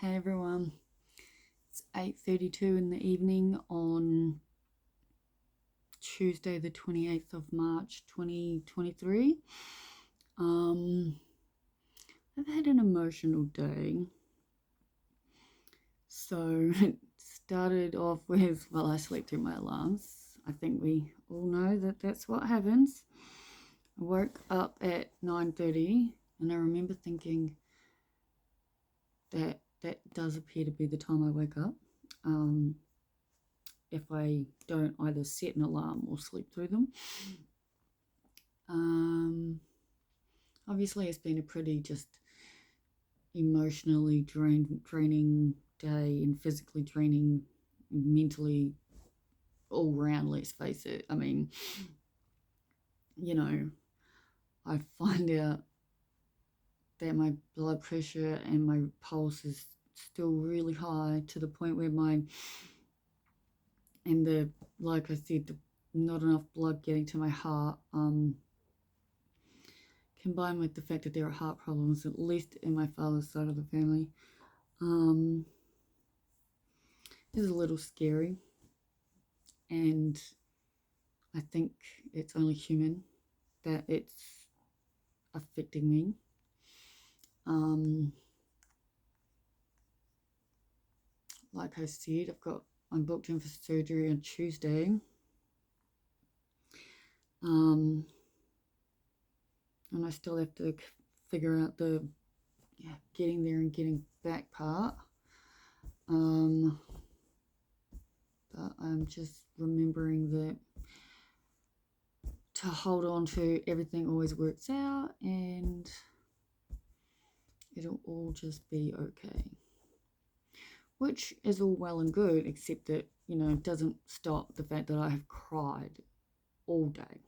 Hey everyone, it's 8:32 in the evening on Tuesday the 28th of March 2023. I've had an emotional day. So it started off with, I slept through my alarms. I think we all know that that's what happens. I woke up at 9:30 and I remember thinking that does appear to be the time I wake up. If I don't either set an alarm or sleep through them. Obviously it's been a pretty just emotionally draining day and physically draining, mentally, all round, let's face it. I mean, I find out that my blood pressure and my pulse is still really high, to the point where like I said, not enough blood getting to my heart, combined with the fact that there are heart problems, at least in my father's side of the family, is a little scary. And I think it's only human that it's affecting me. Like I said, I'm booked in for surgery on Tuesday. And I still have to figure out the getting there and getting back part. But I'm just remembering that to hold on to everything always works out, and it'll all just be okay. Which is all well and good, except that, it doesn't stop the fact that I have cried all day.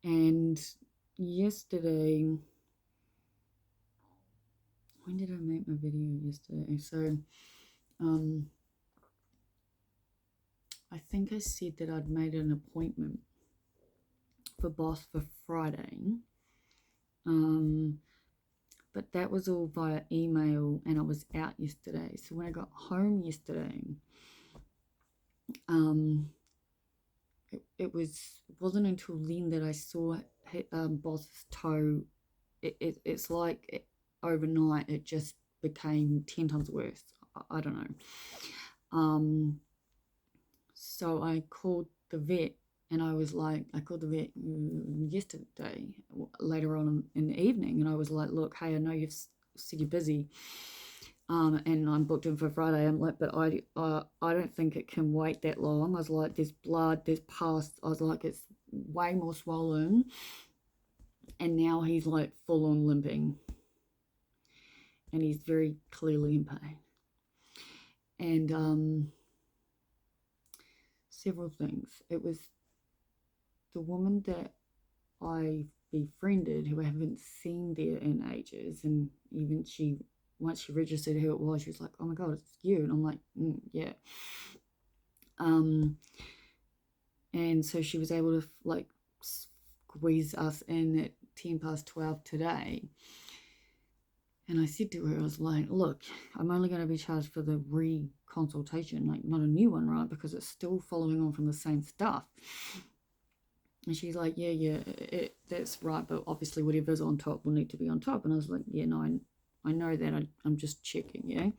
And yesterday, when did I make my video yesterday? So, I think I said that I'd made an appointment for Boss for Friday. But that was all via email, and I was out yesterday. So when I got home yesterday, it wasn't until then that I saw Boss's toe. It's like overnight it just became 10 times worse. I don't know. So I called the vet, and I called the vet yesterday, later on in the evening, and I was like, look, hey, I know you've said you're busy, and I'm booked in for Friday. I'm like, but I don't think it can wait that long. I was like, there's blood, there's pus. I was like, it's way more swollen, and now he's like full on limping, and he's very clearly in pain. And several things. It was the woman that I befriended, who I haven't seen there in ages, and even once she registered who it was, she was like, oh my god, it's you. And I'm like, yeah. And so she was able to squeeze us in at 12 today. And I said to her, I was like, look, I'm only going to be charged for the re-consultation, like not a new one, right? Because it's still following on from the same stuff. And she's like, yeah, that's right, but obviously whatever's on top will need to be on top. And I was like, yeah, no, I know that. I'm just checking, yeah.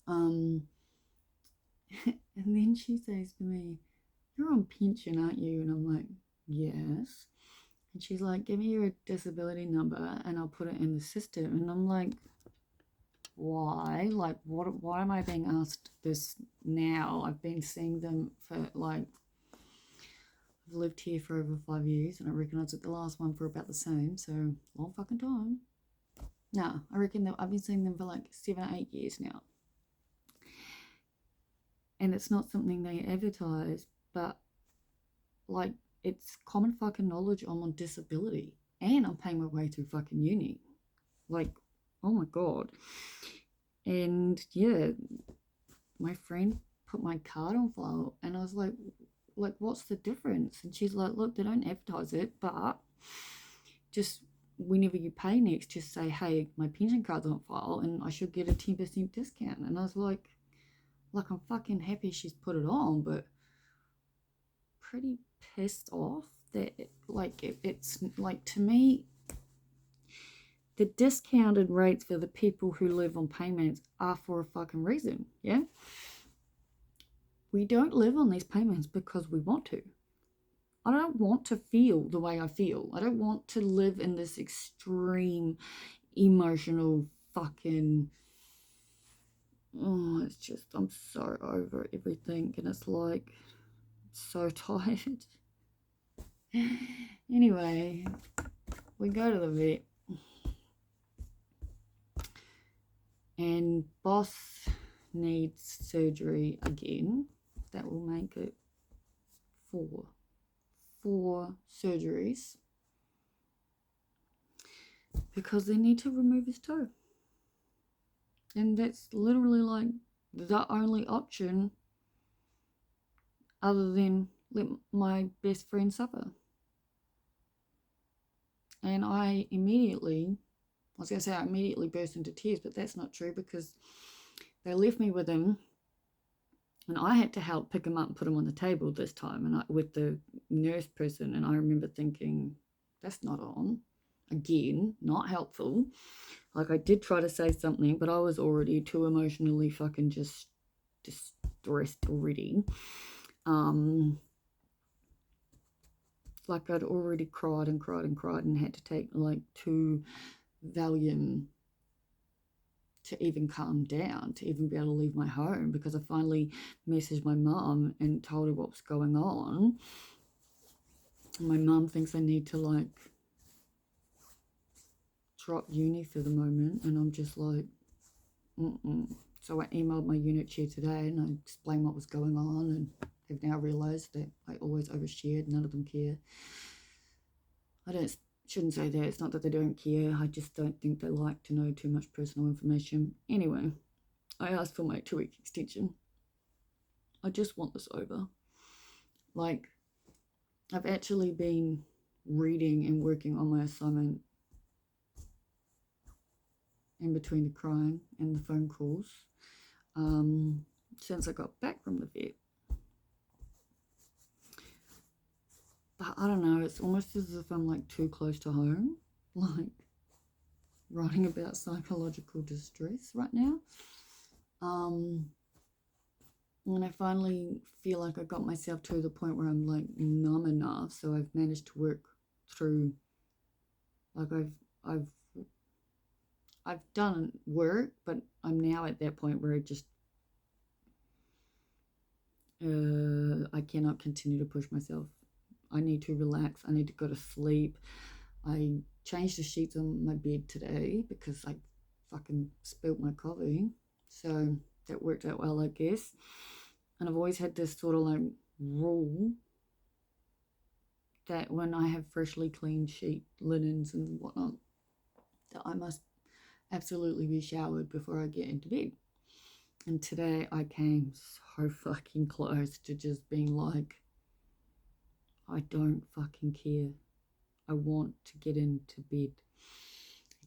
And then she says to me, you're on pension, aren't you? And I'm like, yes. And she's like, give me your disability number and I'll put it in the system. And I'm like, why? Like, why am I being asked this now? I've been seeing them for I've lived here for over 5 years, and I reckon I was at the last one for about the same, so long fucking time. No, I reckon that I've been seeing them for 7 or 8 years now. And it's not something they advertise, but it's common fucking knowledge I'm on disability, and I'm paying my way through fucking uni. Oh my god. And yeah, my friend put my card on file, and I was like, what's the difference? And she's like, look, they don't advertise it, but just whenever you pay next, just say, hey, my pension card's on file and I should get a 10% discount. And I was like I'm fucking happy she's put it on, but pretty pissed off that it's like, to me, the discounted rates for the people who live on payments are for a fucking reason. Yeah, we don't live on these payments because we want to. I don't want to feel the way I feel. I don't want to live in this extreme emotional fucking, oh, it's just, I'm so over everything, and it's like, so tired. Anyway, we go to the vet, and boss needs surgery again. That will make it four surgeries, because they need to remove his toe. And that's literally like the only option other than let my best friend suffer. And I immediately burst into tears, but that's not true, because they left me with him and I had to help pick him up and put him on the table this time, and with the nurse person. And I remember thinking, that's not on. Again, not helpful. Like, I did try to say something, but I was already too emotionally fucking just distressed already. Like, I'd already cried and had to take like 2 Valium to even calm down, to even be able to leave my home, because I finally messaged my mum and told her what was going on. And my mum thinks I need to like drop uni for the moment, and I'm just like, So I emailed my unit chair today and I explained what was going on, and they've now realised that I always overshared. None of them care. Shouldn't say that. It's not that they don't care. I just don't think they like to know too much personal information. Anyway, I asked for my 2-week extension. I just want this over. Like, I've actually been reading and working on my assignment in between the crying and the phone calls since I got back from the vet. But I don't know, it's almost as if I'm like too close to home, like writing about psychological distress right now. And I finally feel like I got myself to the point where I'm like numb enough, so I've managed to work through, like I've done work, but I'm now at that point where I cannot continue to push myself. I need to relax. I need to go to sleep. I changed the sheets on my bed today because I fucking spilled my coffee. So that worked out well, I guess. And I've always had this sort of like rule that when I have freshly cleaned sheet linens and whatnot, that I must absolutely be showered before I get into bed. And today I came so fucking close to just being like, I don't fucking care. I want to get into bed.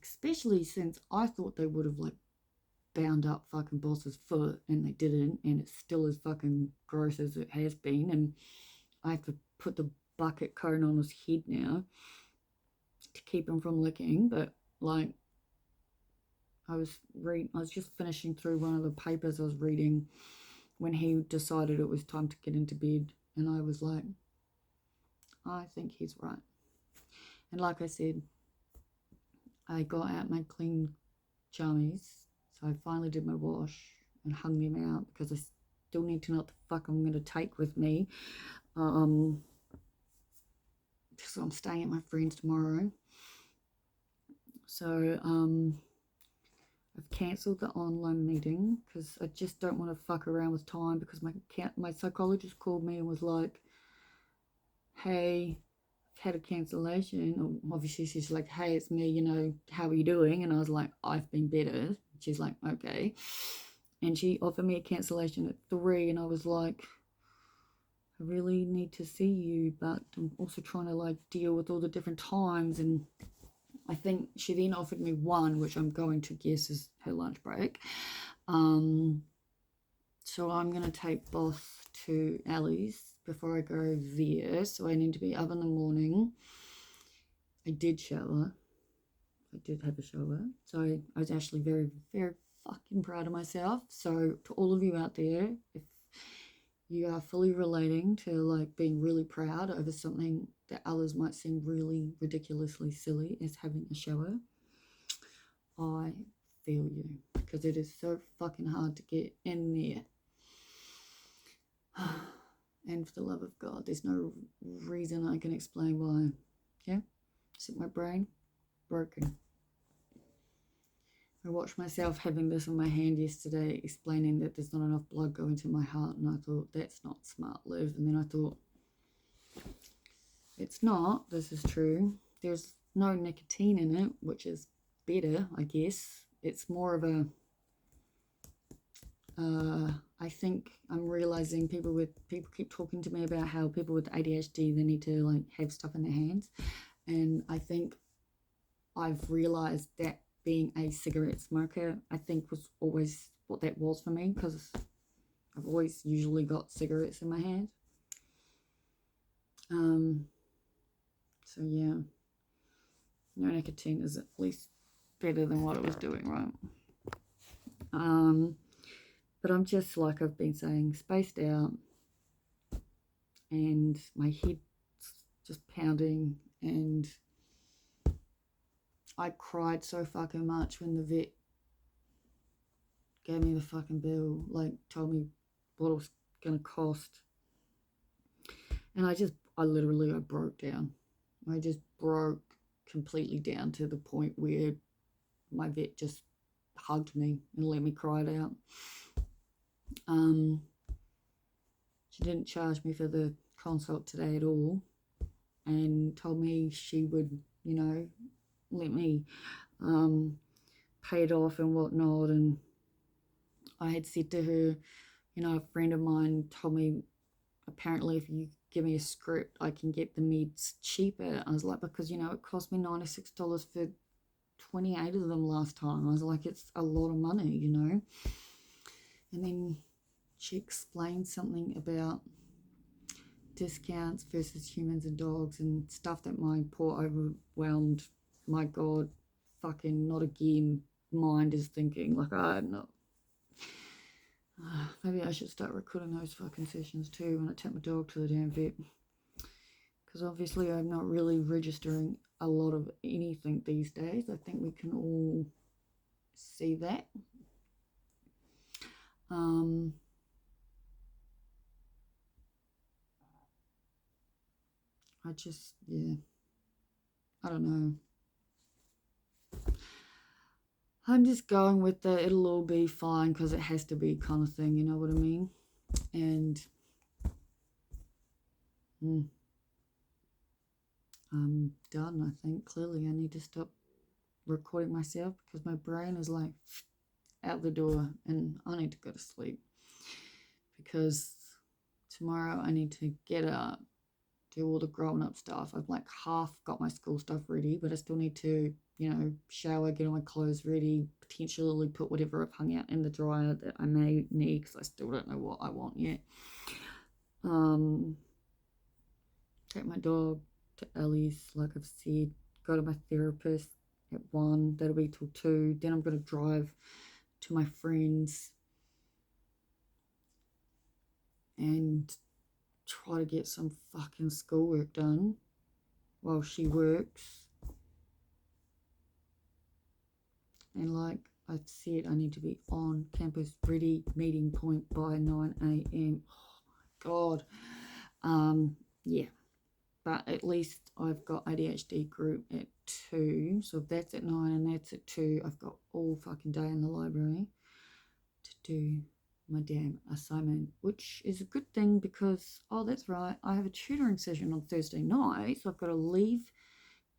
Especially since I thought they would have like bound up fucking boss's foot, and they didn't, and it's still as fucking gross as it has been, and I have to put the bucket cone on his head now to keep him from licking. But like, I was just finishing through one of the papers I was reading when he decided it was time to get into bed, and I was like, I think he's right. And like I said, I got out my clean jammies, so I finally did my wash and hung them out because I still need to know what the fuck I'm going to take with me. So I'm staying at my friend's tomorrow. So I've cancelled the online meeting because I just don't want to fuck around with time, because my psychologist called me and was like, hey, I've had a cancellation. Obviously she's like, hey, it's me, how are you doing? And I was like, I've been better. She's like, okay. And she offered me a cancellation at 3, and I was like, I really need to see you, but I'm also trying to like deal with all the different times, and I think she then offered me one, which I'm going to guess is her lunch break. So I'm going to take both to Ellie's before I go there. So I need to be up in the morning. I did shower. I did have a shower. So I was actually very, very fucking proud of myself. So to all of you out there, if you are fully relating to like being really proud over something that others might seem really ridiculously silly as having a shower, I feel you, because it is so fucking hard to get in there. And for the love of God, there's no reason I can explain why. Yeah, except my brain broken. I watched myself having this in my hand yesterday, explaining that there's not enough blood going to my heart, and I thought, that's not smart, Liv. And then I thought, it's not, this is true. There's no nicotine in it, which is better, I guess. It's more of a, I think I'm realizing people keep talking to me about how people with ADHD, they need to like have stuff in their hands. And I think I've realized that being a cigarette smoker, I think was always what that was for me, because I've always usually got cigarettes in my hand. So yeah, no nicotine is at least better than what I was doing, right? But I'm just, like I've been saying, spaced out, and my head's just pounding, and I cried so fucking much when the vet gave me the fucking bill, like told me what it was gonna cost. And I literally broke down. I just broke completely down to the point where my vet just hugged me and let me cry it out. She didn't charge me for the consult today at all, and told me she would, let me pay it off and whatnot. And I had said to her, a friend of mine told me apparently if you give me a script, I can get the meds cheaper. I was like, because, it cost me $96 for 28 of them last time. I was like, it's a lot of money, And then she explained something about discounts versus humans and dogs and stuff that my poor overwhelmed, my God, fucking not again mind is thinking. Like, I'm not. Maybe I should start recording those fucking sessions too when I take my dog to the damn vet. Because obviously I'm not really registering a lot of anything these days. I think we can all see that. I don't know. I'm just going with the it'll all be fine because it has to be kind of thing, you know what I mean? And I'm done, I think. Clearly I need to stop recording myself because my brain is like out the door and I need to go to sleep, because tomorrow I need to get up, do all the grown up stuff. I've like half got my school stuff ready, but I still need to, shower, get all my clothes ready, potentially put whatever I've hung out in the dryer that I may need, because I still don't know what I want yet. Take my dog to Ellie's, like I've said, go to my therapist at 1, that'll be till 2, then I'm going to drive to my friend's and try to get some fucking schoolwork done while she works. And like I said, I need to be on campus ready, meeting point by 9 a.m. Oh my God. Yeah. But at least I've got ADHD group at 2. So if that's at 9 and that's at 2, I've got all fucking day in the library to do my damn assignment, which is a good thing because, oh, that's right, I have a tutoring session on Thursday night. So I've got to leave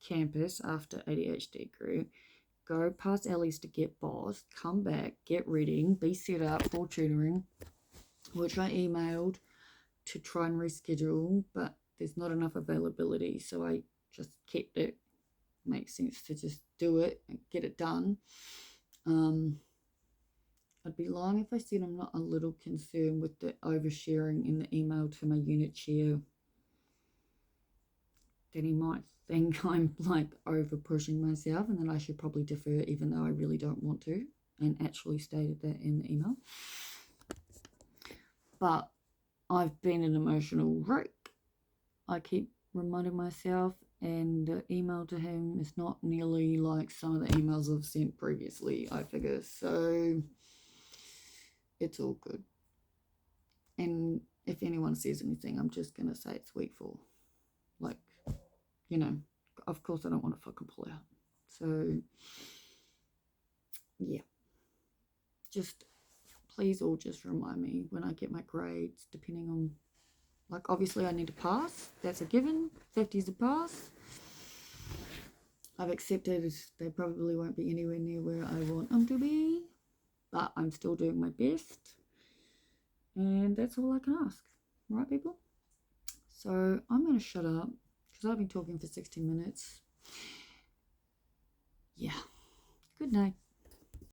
campus after ADHD group, go past Ellie's to get boss, come back, get ready, be set up for tutoring, which I emailed to try and reschedule, but there's not enough availability, so I just kept it makes sense to just do it and get it done. I'd be lying if I said I'm not a little concerned with the oversharing in the email to my unit chair. Then he might think I'm like over pushing myself and that I should probably defer, even though I really don't want to, and actually stated that in the email. But I've been an emotional wreck. I keep reminding myself, and the email to him is not nearly like some of the emails I've sent previously, I figure. So it's all good. And if anyone says anything, I'm just going to say it's week 4. Like, you know, of course I don't want to fucking pull out. So, yeah. Just, please all just remind me when I get my grades, depending on, like, obviously I need to pass. That's a given. 50 is a pass. I've accepted they probably won't be anywhere near where I want them to be, but I'm still doing my best. And that's all I can ask. Right, people? So I'm going to shut up because I've been talking for 60 minutes. Yeah. Good night.